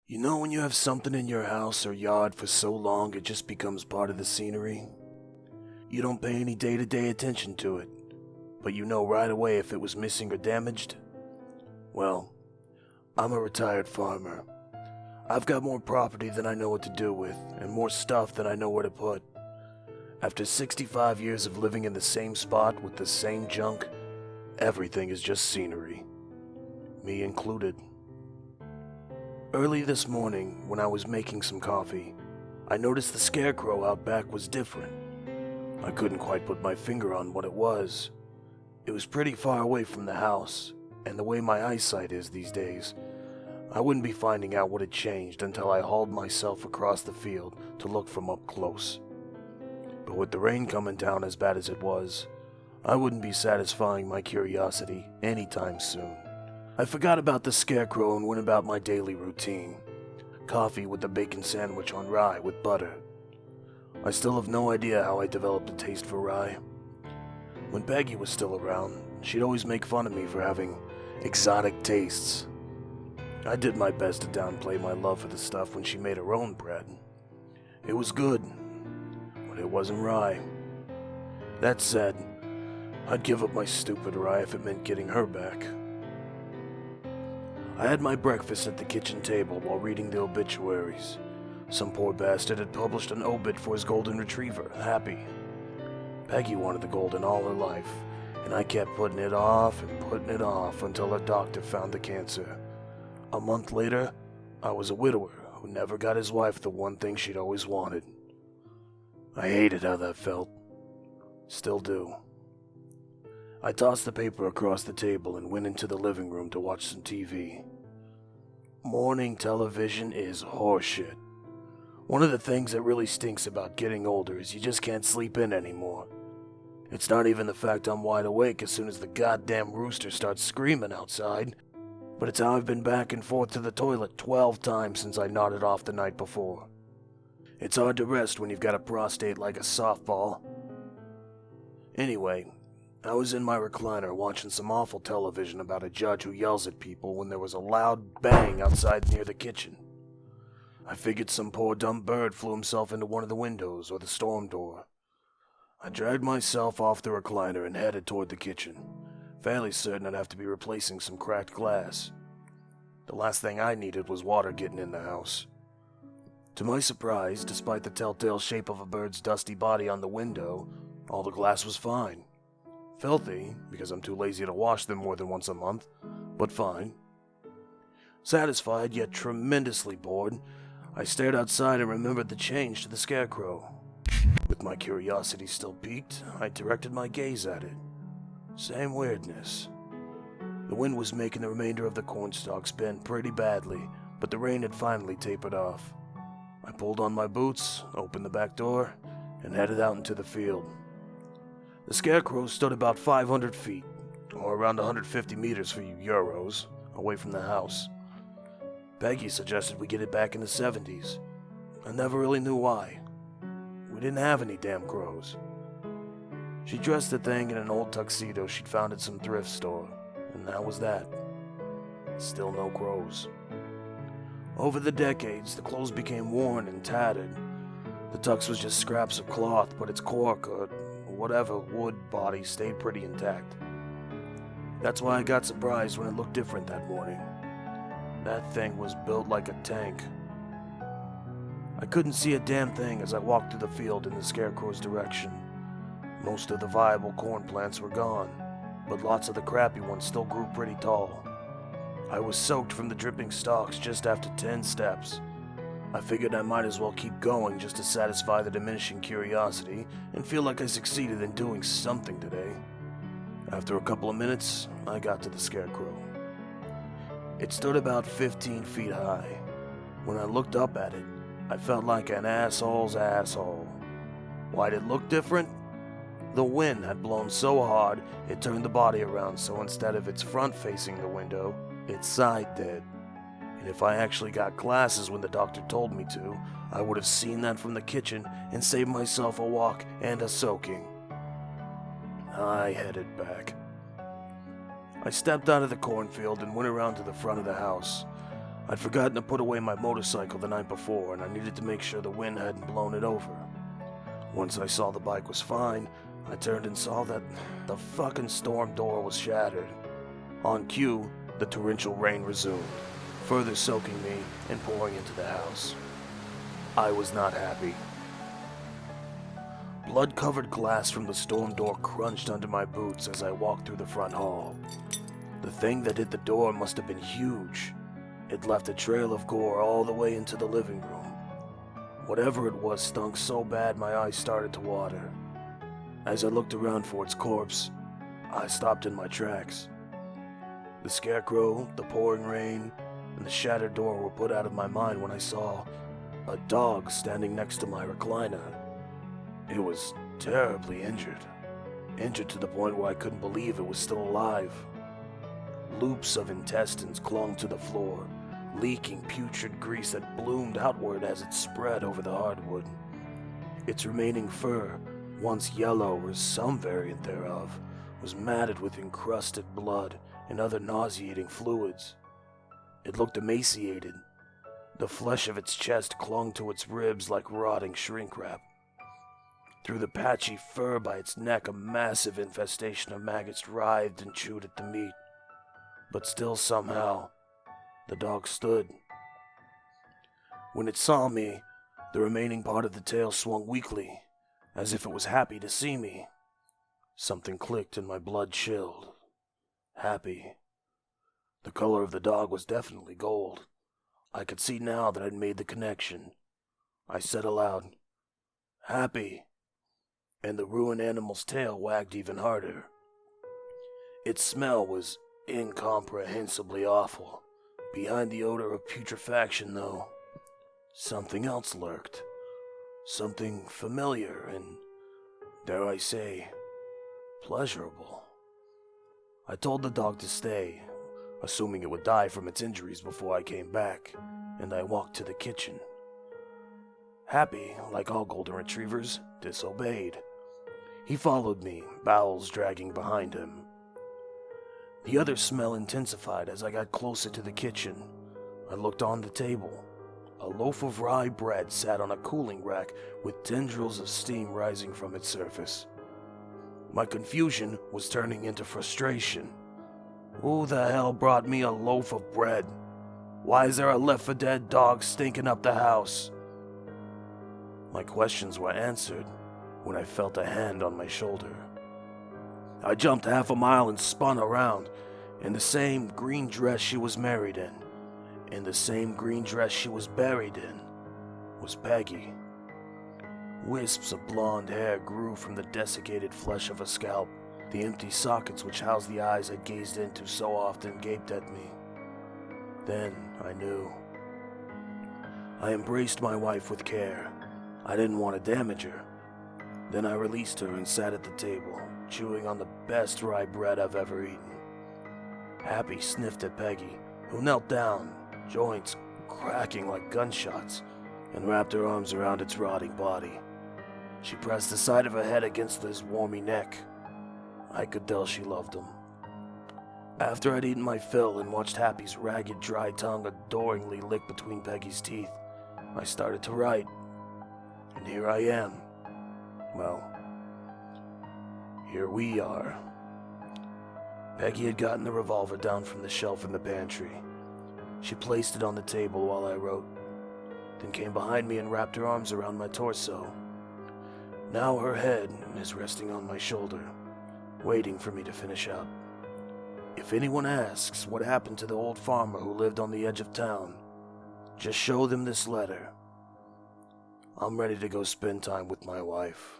You know when you have something in your house or yard for so long it just becomes part of the scenery? You don't pay any day-to-day attention to it, but you know right away if it was missing or damaged? Well, I'm a retired farmer. I've got more property than I know what to do with, and more stuff than I know where to put. After 65 years of living in the same spot with the same junk, everything is just scenery. Me included. Early this morning, when I was making some coffee, I noticed the scarecrow out back was different. I couldn't quite put my finger on what it was. It was pretty far away from the house, and the way my eyesight is these days, I wouldn't be finding out what had changed until I hauled myself across the field to look from up close. But with the rain coming down as bad as it was, I wouldn't be satisfying my curiosity anytime soon. I forgot about the scarecrow and went about my daily routine. Coffee with a bacon sandwich on rye with butter. I still have no idea how I developed a taste for rye. When Peggy was still around, she'd always make fun of me for having exotic tastes. I did my best to downplay my love for the stuff when she made her own bread. It was good, but it wasn't rye. That said, I'd give up my stupid rye if it meant getting her back. I had my breakfast at the kitchen table while reading the obituaries. Some poor bastard had published an obit for his golden retriever, Happy. Peggy wanted the golden all her life, and I kept putting it off and putting it off until her doctor found the cancer. A month later, I was a widower who never got his wife the one thing she'd always wanted. I hated how that felt. Still do. I tossed the paper across the table and went into the living room to watch some TV. Morning television is horseshit. One of the things that really stinks about getting older is you just can't sleep in anymore. It's not even the fact I'm wide awake as soon as the goddamn rooster starts screaming outside, but it's how I've been back and forth to the toilet 12 times since I nodded off the night before. It's hard to rest when you've got a prostate like a softball. Anyway, I was in my recliner watching some awful television about a judge who yells at people when there was a loud bang outside near the kitchen. I figured some poor dumb bird flew himself into one of the windows or the storm door. I dragged myself off the recliner and headed toward the kitchen, fairly certain I'd have to be replacing some cracked glass. The last thing I needed was water getting in the house. To my surprise, despite the telltale shape of a bird's dusty body on the window, all the glass was fine. Filthy, because I'm too lazy to wash them more than once a month, but fine. Satisfied, yet tremendously bored, I stared outside and remembered the change to the scarecrow. With my curiosity still piqued, I directed my gaze at it. Same weirdness. The wind was making the remainder of the cornstalks bend pretty badly, but the rain had finally tapered off. I pulled on my boots, opened the back door, and headed out into the field. The scarecrow stood about 500 feet, or around 150 meters for you Euros, away from the house. Peggy suggested we get it back in the 70s. I never really knew why. We didn't have any damn crows. She dressed the thing in an old tuxedo she'd found at some thrift store, and that was that. Still no crows. Over the decades, the clothes became worn and tattered. The tux was just scraps of cloth, but its cork, or whatever wood body, stayed pretty intact. That's why I got surprised when it looked different that morning. That thing was built like a tank. I couldn't see a damn thing as I walked through the field in the scarecrow's direction. Most of the viable corn plants were gone, but lots of the crappy ones still grew pretty tall. I was soaked from the dripping stalks just after 10 steps. I figured I might as well keep going just to satisfy the diminishing curiosity and feel like I succeeded in doing something today. After a couple of minutes, I got to the scarecrow. It stood about 15 feet high. When I looked up at it, I felt like an asshole's asshole. Why'd it look different? The wind had blown so hard, it turned the body around, so instead of its front facing the window, its side did. And if I actually got glasses when the doctor told me to, I would have seen that from the kitchen and saved myself a walk and a soaking. I headed back. I stepped out of the cornfield and went around to the front of the house. I'd forgotten to put away my motorcycle the night before, and I needed to make sure the wind hadn't blown it over. Once I saw the bike was fine, I turned and saw that the fucking storm door was shattered. On cue, the torrential rain resumed, further soaking me and pouring into the house. I was not happy. Blood-covered glass from the storm door crunched under my boots as I walked through the front hall. The thing that hit the door must have been huge. It left a trail of gore all the way into the living room. Whatever it was stunk so bad my eyes started to water. As I looked around for its corpse, I stopped in my tracks. The scarecrow, the pouring rain, and the shattered door were put out of my mind when I saw a dog standing next to my recliner. It was terribly injured. Injured to the point where I couldn't believe it was still alive. Loops of intestines clung to the floor, leaking putrid grease that bloomed outward as it spread over the hardwood. Its remaining fur, once yellow or some variant thereof, was matted with encrusted blood and other nauseating fluids. It looked emaciated. The flesh of its chest clung to its ribs like rotting shrink wrap. Through the patchy fur by its neck, a massive infestation of maggots writhed and chewed at the meat. But still somehow, the dog stood. When it saw me, the remaining part of the tail swung weakly, as if it was happy to see me. Something clicked and my blood chilled. Happy. The color of the dog was definitely gold. I could see now that I'd made the connection. I said aloud, "Happy," and the ruined animal's tail wagged even harder. Its smell was incomprehensibly awful. Behind the odor of putrefaction, though, something else lurked. Something familiar and, dare I say, pleasurable. I told the dog to stay, assuming it would die from its injuries before I came back, and I walked to the kitchen. Happy, like all golden retrievers, disobeyed. He followed me, bowels dragging behind him. The other smell intensified as I got closer to the kitchen. I looked on the table. A loaf of rye bread sat on a cooling rack with tendrils of steam rising from its surface. My confusion was turning into frustration. Who the hell brought me a loaf of bread? Why is there a left-for-dead dog stinking up the house? My questions were answered when I felt a hand on my shoulder. I jumped half a mile and spun around. In the same green dress she was married in the same green dress she was buried in, was Peggy. Wisps of blonde hair grew from the desiccated flesh of her scalp. The empty sockets which housed the eyes I'd gazed into so often gaped at me. Then I knew. I embraced my wife with care. I didn't want to damage her. Then I released her and sat at the table, chewing on the best rye bread I've ever eaten. Happy sniffed at Peggy, who knelt down, joints cracking like gunshots, and wrapped her arms around its rotting body. She pressed the side of her head against his warmy neck. I could tell she loved him. After I'd eaten my fill and watched Happy's ragged, dry tongue adoringly lick between Peggy's teeth, I started to write. And here I am. Well, here we are. Peggy had gotten the revolver down from the shelf in the pantry. She placed it on the table while I wrote, then came behind me and wrapped her arms around my torso. Now her head is resting on my shoulder, waiting for me to finish up. If anyone asks what happened to the old farmer who lived on the edge of town, just show them this letter. I'm ready to go spend time with my wife.